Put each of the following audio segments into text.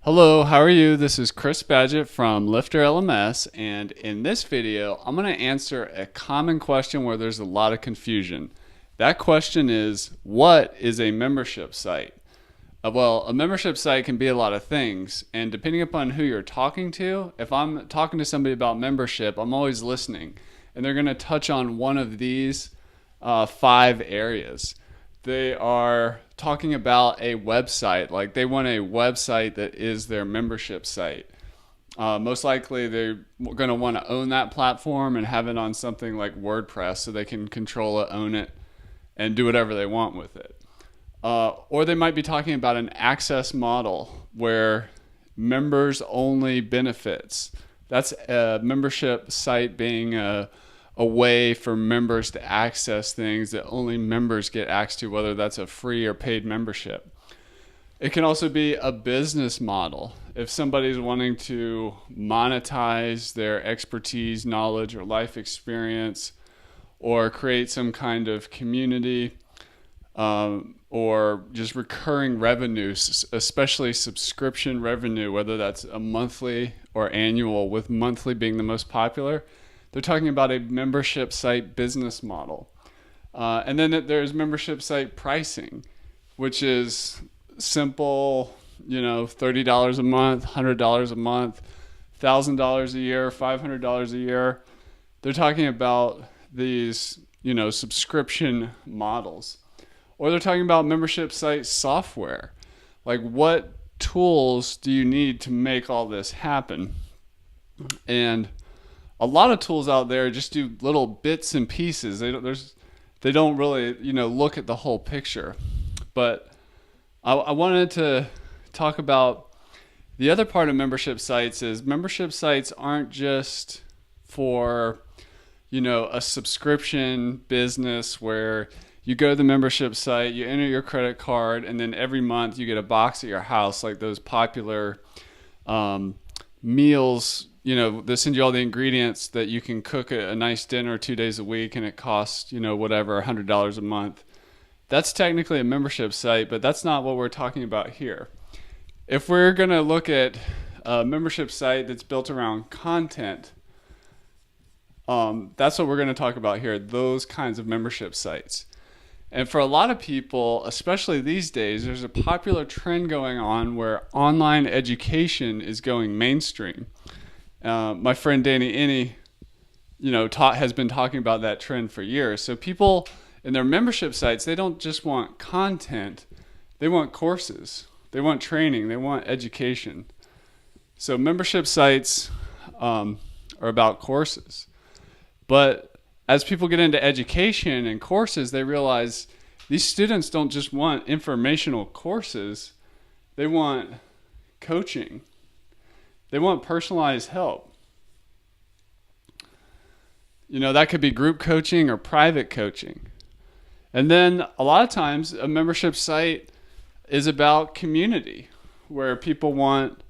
Hello, how are you? This is Chris Badgett from LifterLMS, and in this video, I'm going to answer a common question where there's a lot of confusion. That question is, what is a membership site? Well, a membership site can be a lot of things, and depending upon who you're talking to, if I'm talking to somebody about membership, I'm always listening, and they're going to touch on one of these 5 areas. They are talking about a website, like they want a website that is their membership site. Most likely they're going to want to own that platform and have it on something like WordPress so they can control it, own it, and do whatever they want with it. Or they might be talking about an access model where members only benefits. That's a membership site being a way for members to access things that only members get access to, whether that's a free or paid membership. It can also be a business model. If somebody's wanting to monetize their expertise, knowledge, or life experience, or create some kind of community, or just recurring revenues, especially subscription revenue, whether that's a monthly or annual, with monthly being the most popular. They're talking about a membership site business model. And then there's membership site pricing, which is simple, $30 a month, $100 a month, $1,000 a year, $500 a year. They're talking about these, subscription models. Or they're talking about membership site software. Like, what tools do you need to make all this happen? And a lot of tools out there just do little bits and pieces. They don't really, look at the whole picture. But I wanted to talk about the other part of membership sites is membership sites aren't just for, a subscription business where you go to the membership site, you enter your credit card, and then every month you get a box at your house, like those popular meals. They send you all the ingredients that you can cook a nice dinner 2 days a week, and it costs, whatever, $100 a month. That's technically a membership site, but that's not what we're talking about here. If we're going to look at a membership site that's built around content, that's what we're going to talk about here, those kinds of membership sites. And for a lot of people, especially these days, there's a popular trend going on where online education is going mainstream. My friend Danny Inney, has been talking about that trend for years. So people in their membership sites, they don't just want content, they want courses, they want training, they want education. So membership sites are about courses. But as people get into education and courses, they realize these students don't just want informational courses, they want coaching. They want personalized help. That could be group coaching or private coaching. And then a lot of times a membership site is about community, where people want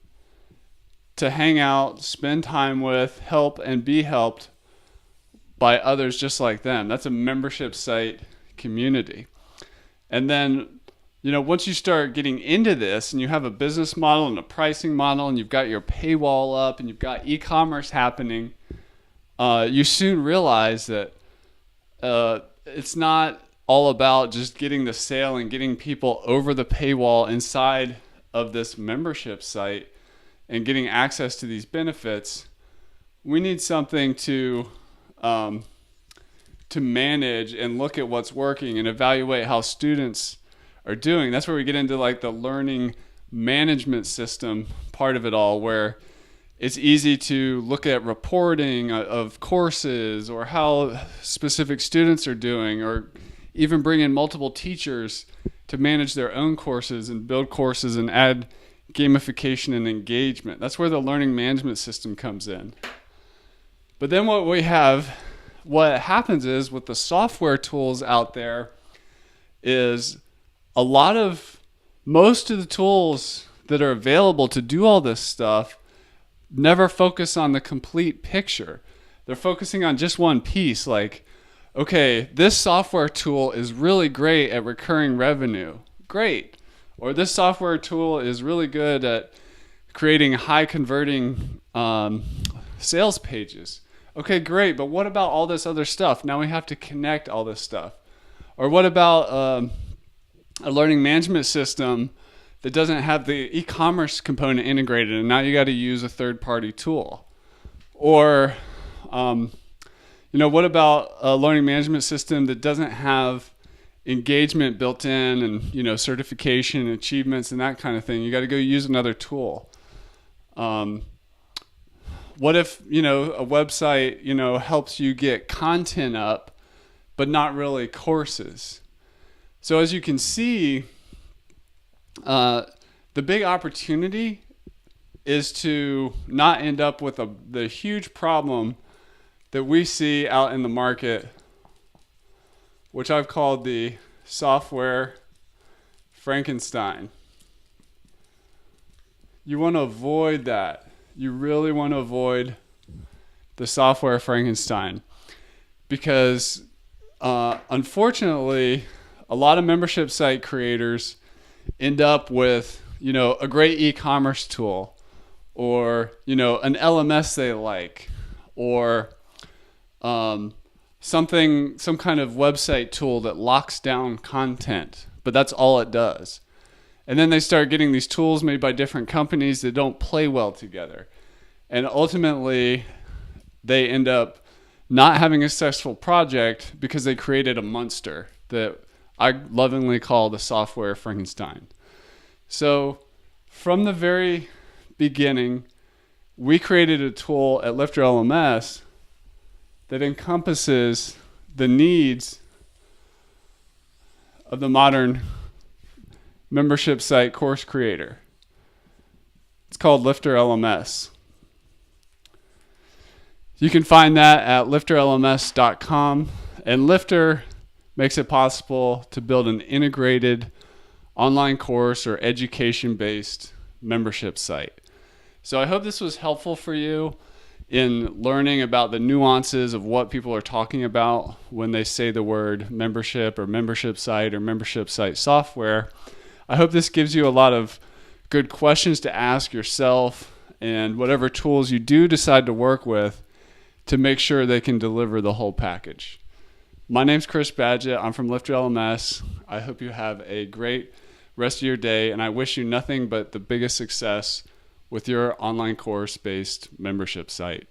to hang out, spend time with, help, and be helped by others just like them. That's a membership site community. And then once you start getting into this and you have a business model and a pricing model and you've got your paywall up and you've got e-commerce happening, you soon realize that it's not all about just getting the sale and getting people over the paywall inside of this membership site and getting access to these benefits. We need something to manage and look at what's working and evaluate how students are doing. That's where we get into like the learning management system part of it all, where it's easy to look at reporting of courses or how specific students are doing, or even bring in multiple teachers to manage their own courses and build courses and add gamification and engagement. That's where the learning management system comes in. But then what happens is with the software tools out there is most of the tools that are available to do all this stuff never focus on the complete picture. They're focusing on just one piece, like, okay, this software tool is really great at recurring revenue. Great. Or this software tool is really good at creating high converting sales pages. Okay, great, but what about all this other stuff? Now we have to connect all this stuff. Or what about a learning management system that doesn't have the e-commerce component integrated, and now you got to use a third-party tool? Or what about a learning management system that doesn't have engagement built in, and certification, achievements, and that kind of thing? You got to go use another tool. What if a website helps you get content up, but not really courses? So as you can see, the big opportunity is to not end up with the huge problem that we see out in the market, which I've called the software Frankenstein. You want to avoid that. You really want to avoid the software Frankenstein, because unfortunately, a lot of membership site creators end up with a great e-commerce tool, or an LMS they like, or some kind of website tool that locks down content, but that's all it does. And then they start getting these tools made by different companies that don't play well together. And ultimately, they end up not having a successful project because they created a monster that I lovingly call the software Frankenstein. So from the very beginning, we created a tool at LifterLMS that encompasses the needs of the modern membership site course creator. It's called LifterLMS. You can find that at LifterLMS.com, and Lifter makes it possible to build an integrated online course or education-based membership site. So I hope this was helpful for you in learning about the nuances of what people are talking about when they say the word membership or membership site or membership site software. I hope this gives you a lot of good questions to ask yourself, and whatever tools you do decide to work with, to make sure they can deliver the whole package. My name's Chris Badgett. I'm from LifterLMS. I hope you have a great rest of your day, and I wish you nothing but the biggest success with your online course-based membership site.